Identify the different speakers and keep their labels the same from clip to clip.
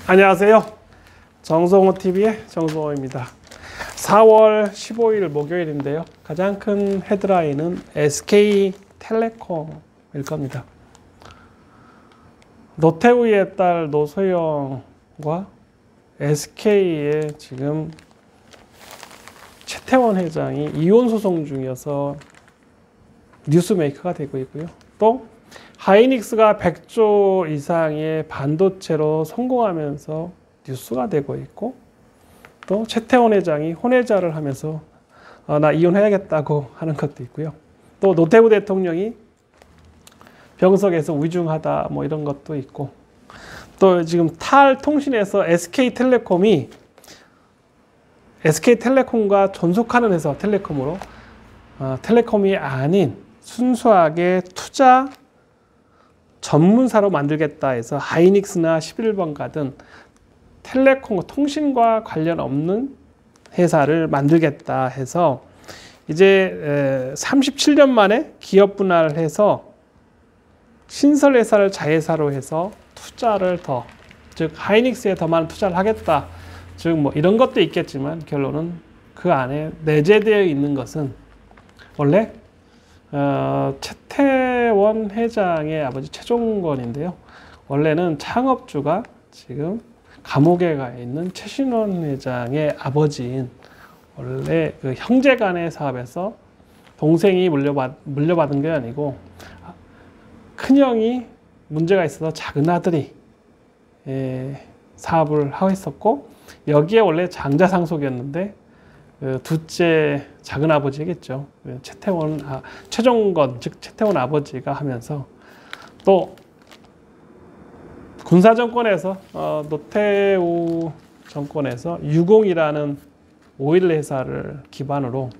Speaker 1: 안녕하세요. 정성호TV의 정성호입니다. 4월 15일 목요일인데요. 가장 큰 헤드라인은 SK텔레콤일 겁니다. 노태우의 딸 노소영과 SK의 지금 최태원 회장이 이혼 소송 중이어서 뉴스메이커가 되고 있고요. 또 하이닉스가 100조 이상의 반도체로 성공하면서 뉴스가 되고 있고, 또 최태원 회장이 혼외자를 하면서 나 이혼해야겠다고 하는 것도 있고요. 또 노태우 대통령이 병석에서 위중하다 뭐 이런 것도 있고, 또 지금 탈통신에서 SK텔레콤과 존속하는 회사 텔레콤으로 텔레콤이 아닌 순수하게 투자 전문사로 만들겠다 해서 하이닉스나 11번 가든 텔레콤, 통신과 관련 없는 회사를 만들겠다 해서 이제 37년 만에 기업 분할을 해서 신설회사를 자회사로 해서 투자를 더, 즉 하이닉스에 더 많은 투자를 하겠다. 즉 뭐 이런 것도 있겠지만 결론은 그 안에 내재되어 있는 것은 원래 최태원 회장의 아버지 최종건인데요. 원래는 창업주가 지금 감옥에 가 있는 최신원 회장의 아버지인, 원래 그 형제간의 사업에서 동생이 물려받은 게 아니고 큰형이 문제가 있어서 작은 아들이 사업을 하고 있었고, 여기에 원래 장자상속이었는데 둘째 작은 아버지겠죠. 최종건, 즉 최태원 아버지가 하면서, 또 군사 정권에서 노태우 정권에서 유공이라는 오일 회사를 기반으로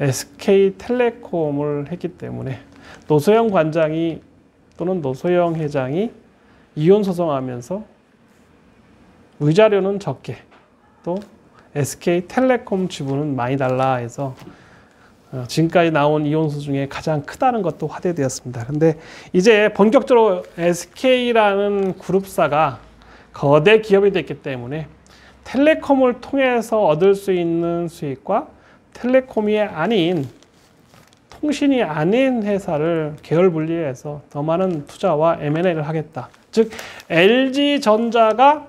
Speaker 1: SK텔레콤을 했기 때문에 노소영 관장이 또는 노소영 회장이 이혼 소송하면서 위자료는 적게, 또 SK텔레콤 지분은 많이 달라 해서 지금까지 나온 이혼소 중에 가장 크다는 것도 화제되었습니다. 근데 이제 본격적으로 SK라는 그룹사가 거대 기업이 됐기 때문에 텔레콤을 통해서 얻을 수 있는 수익과 텔레콤이 아닌, 통신이 아닌 회사를 계열 분리해서 더 많은 투자와 M&A를 하겠다. 즉 LG전자가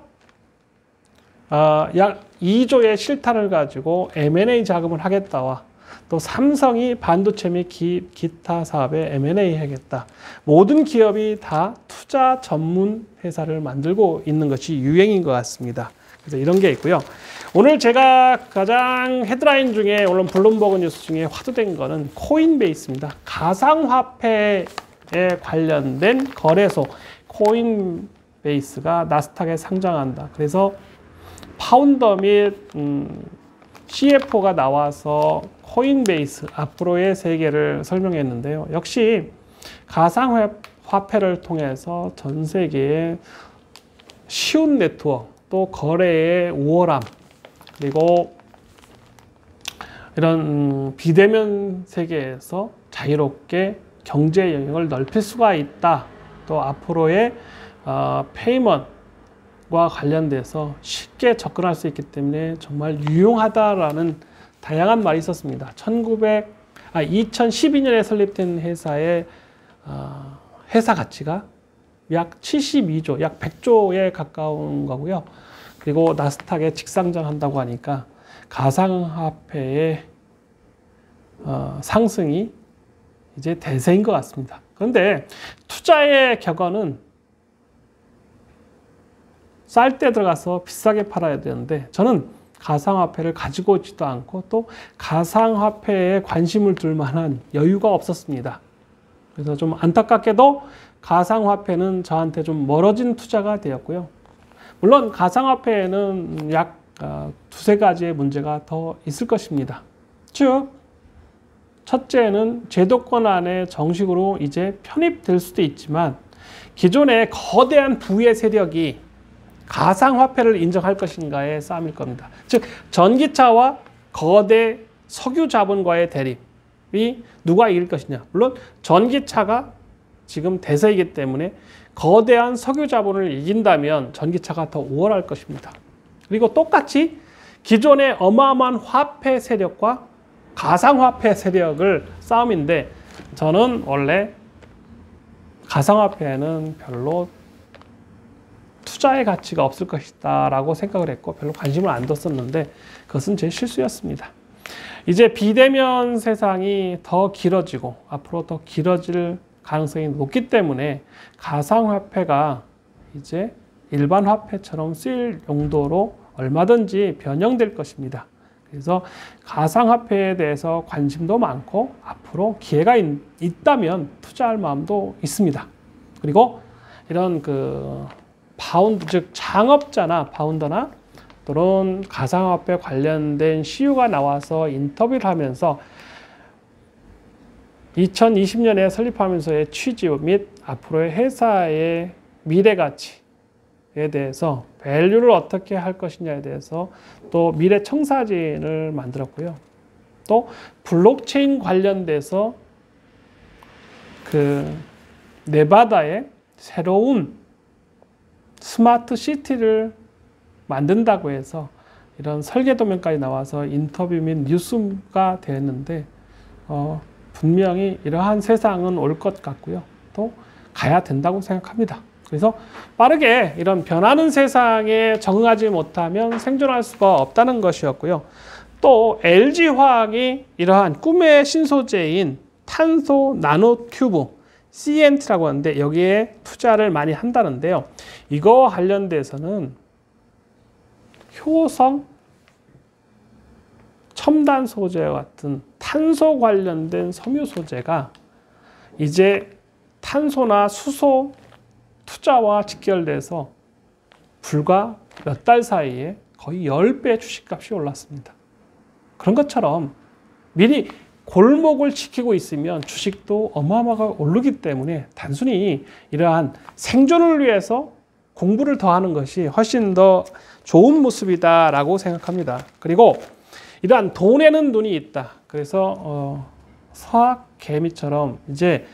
Speaker 1: 약 2조의 실탄을 가지고 M&A 자금을 하겠다와, 또 삼성이 반도체 및 기타 사업에 M&A 하겠다. 모든 기업이 다 투자 전문 회사를 만들고 있는 것이 유행인 것 같습니다. 그래서 이런 게 있고요. 오늘 제가 가장 헤드라인 중에, 오늘 블룸버그 뉴스 중에 화두된 거는 코인베이스입니다. 가상화폐에 관련된 거래소 코인베이스가 나스닥에 상장한다. 그래서 파운더 및 CFO가 나와서 코인베이스 앞으로의 세계를 설명했는데요. 역시 가상화폐를 통해서 전 세계의 쉬운 네트워크, 또 거래의 우월함, 그리고 이런 비대면 세계에서 자유롭게 경제 영역을 넓힐 수가 있다. 또 앞으로의 페이먼트 과 관련돼서 쉽게 접근할 수 있기 때문에 정말 유용하다라는 다양한 말이 있었습니다. 2012년에 설립된 회사의 회사 가치가 약 72조, 약 100조에 가까운 거고요. 그리고 나스닥에 직상장한다고 하니까 가상화폐의 상승이 이제 대세인 것 같습니다. 그런데 투자의 격언은 쌀 때 들어가서 비싸게 팔아야 되는데, 저는 가상화폐를 가지고 있지도 않고 또 가상화폐에 관심을 둘 만한 여유가 없었습니다. 그래서 좀 안타깝게도 가상화폐는 저한테 좀 멀어진 투자가 되었고요. 물론 가상화폐에는 약 두세 가지의 문제가 더 있을 것입니다. 즉, 첫째는 제도권 안에 정식으로 이제 편입될 수도 있지만, 기존의 거대한 부의 세력이 가상화폐를 인정할 것인가의 싸움일 겁니다. 즉 전기차와 거대 석유 자본과의 대립이 누가 이길 것이냐. 물론 전기차가 지금 대세이기 때문에 거대한 석유 자본을 이긴다면 전기차가 더 우월할 것입니다. 그리고 똑같이 기존의 어마어마한 화폐 세력과 가상화폐 세력을 싸움인데 저는 원래 가상화폐에는 별로 투자의 가치가 없을 것이다 라고 생각을 했고 별로 관심을 안 뒀었는데 그것은 제 실수였습니다. 이제 비대면 세상이 더 길어지고 앞으로 더 길어질 가능성이 높기 때문에 가상화폐가 이제 일반 화폐처럼 쓰일 용도로 얼마든지 변형될 것입니다. 그래서 가상화폐에 대해서 관심도 많고 앞으로 기회가 있다면 투자할 마음도 있습니다. 그리고 이런 파운드, 즉 창업자나 파운더나 또는 가상화폐 관련된 CEO가 나와서 인터뷰를 하면서 2020년에 설립하면서의 취지 및 앞으로의 회사의 미래 가치에 대해서 밸류를 어떻게 할 것이냐에 대해서 또 미래 청사진을 만들었고요. 또 블록체인 관련돼서 네바다에 새로운 스마트 시티를 만든다고 해서 이런 설계도면까지 나와서 인터뷰 및 뉴스가 되었는데 분명히 이러한 세상은 올 것 같고요. 또 가야 된다고 생각합니다. 그래서 빠르게 이런 변하는 세상에 적응하지 못하면 생존할 수가 없다는 것이었고요. 또 LG화학이 이러한 꿈의 신소재인 탄소 나노튜브 CNT라고 하는데 여기에 투자를 많이 한다는데요. 이거 관련돼서는 효성, 첨단 소재와 같은 탄소 관련된 섬유 소재가 이제 탄소나 수소 투자와 직결돼서 불과 몇 달 사이에 거의 10배 주식값이 올랐습니다. 그런 것처럼 미리 골목을 지키고 있으면 주식도 어마어마하게 오르기 때문에 단순히 이러한 생존을 위해서 공부를 더 하는 것이 훨씬 더 좋은 모습이다라고 생각합니다. 그리고 이러한 돈에는 눈이 있다. 그래서 서학 개미처럼 이제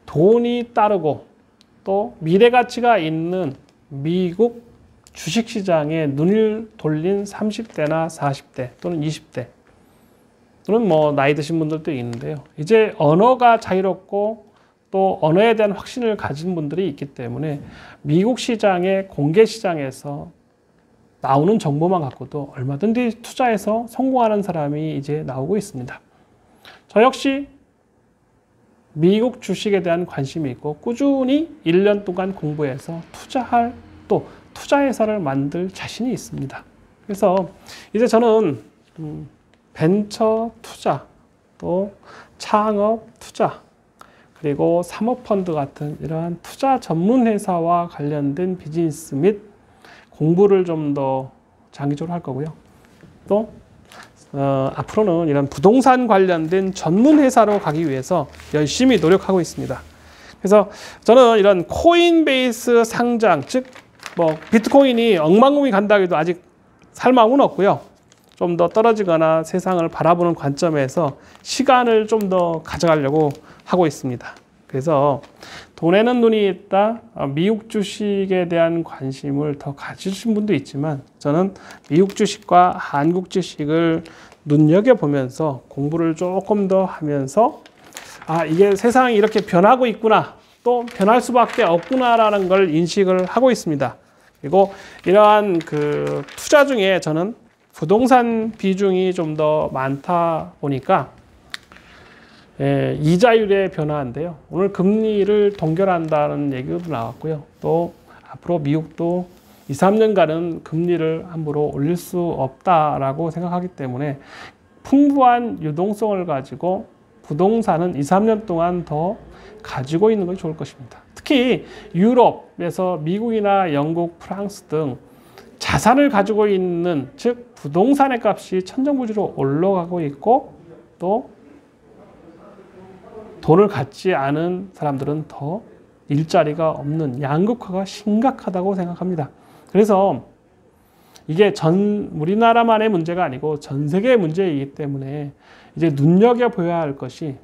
Speaker 1: 돈이 따르고 또 미래 가치가 있는 미국 주식시장에 눈을 돌린 30대나 40대 또는 20대 또는 뭐 나이 드신 분들도 있는데요. 이제 언어가 자유롭고 또 언어에 대한 확신을 가진 분들이 있기 때문에 미국 시장의 공개 시장에서 나오는 정보만 갖고도 얼마든지 투자해서 성공하는 사람이 이제 나오고 있습니다. 저 역시 미국 주식에 대한 관심이 있고 꾸준히 1년 동안 공부해서 투자할 또 투자회사를 만들 자신이 있습니다. 그래서 이제 저는 벤처 투자, 또 창업 투자, 그리고 사모펀드 같은 이러한 투자 전문 회사와 관련된 비즈니스 및 공부를 좀 더 장기적으로 할 거고요. 또 앞으로는 이런 부동산 관련된 전문 회사로 가기 위해서 열심히 노력하고 있습니다. 그래서 저는 이런 코인베이스 상장, 즉 뭐 비트코인이 억만금이 간다고 해도 아직 살 마음은 없고요. 좀 더 떨어지거나 세상을 바라보는 관점에서 시간을 좀 더 가져가려고 하고 있습니다. 그래서 돈에는 눈이 있다. 미국 주식에 대한 관심을 더 가지신 분도 있지만 저는 미국 주식과 한국 주식을 눈여겨보면서 공부를 조금 더 하면서 이게 세상이 이렇게 변하고 있구나. 또 변할 수밖에 없구나라는 걸 인식을 하고 있습니다. 그리고 이러한 투자 중에 저는 부동산 비중이 좀 더 많다 보니까 이자율의 변화인데요. 오늘 금리를 동결한다는 얘기도 나왔고요. 또 앞으로 미국도 2, 3년간은 금리를 함부로 올릴 수 없다라고 생각하기 때문에 풍부한 유동성을 가지고 부동산은 2, 3년 동안 더 가지고 있는 것이 좋을 것입니다. 특히 유럽에서 미국이나 영국, 프랑스 등 자산을 가지고 있는, 즉 부동산의 값이 천정부지로 올라가고 있고 또 돈을 갖지 않은 사람들은 더 일자리가 없는 양극화가 심각하다고 생각합니다. 그래서 이게 우리나라만의 문제가 아니고 전 세계의 문제이기 때문에 이제 눈여겨보아야 할 것이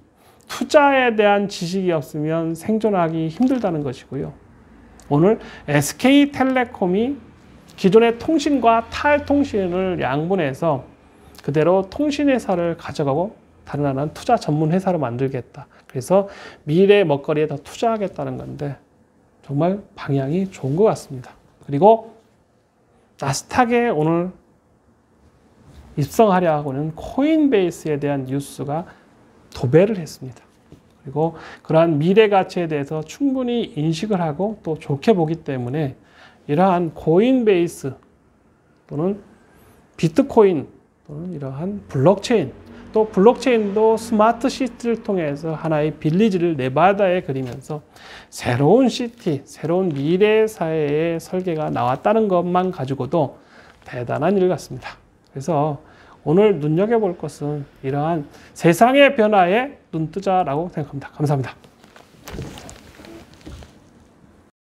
Speaker 1: 투자에 대한 지식이 없으면 생존하기 힘들다는 것이고요. 오늘 SK텔레콤이 기존의 통신과 탈통신을 양분해서 그대로 통신회사를 가져가고 다른 하나는 투자 전문 회사로 만들겠다. 그래서 미래 먹거리에 더 투자하겠다는 건데 정말 방향이 좋은 것 같습니다. 그리고 나스닥에 오늘 입성하려 하고는 코인베이스에 대한 뉴스가 도배를 했습니다. 그리고 그러한 미래 가치에 대해서 충분히 인식을 하고 또 좋게 보기 때문에 이러한 코인베이스 또는 비트코인 또는 이러한 블록체인 또 블록체인도 스마트 시티를 통해서 하나의 빌리지를 네바다에 그리면서 새로운 시티, 새로운 미래 사회의 설계가 나왔다는 것만 가지고도 대단한 일 같습니다. 그래서 오늘 눈여겨볼 것은 이러한 세상의 변화에 눈뜨자라고 생각합니다. 감사합니다.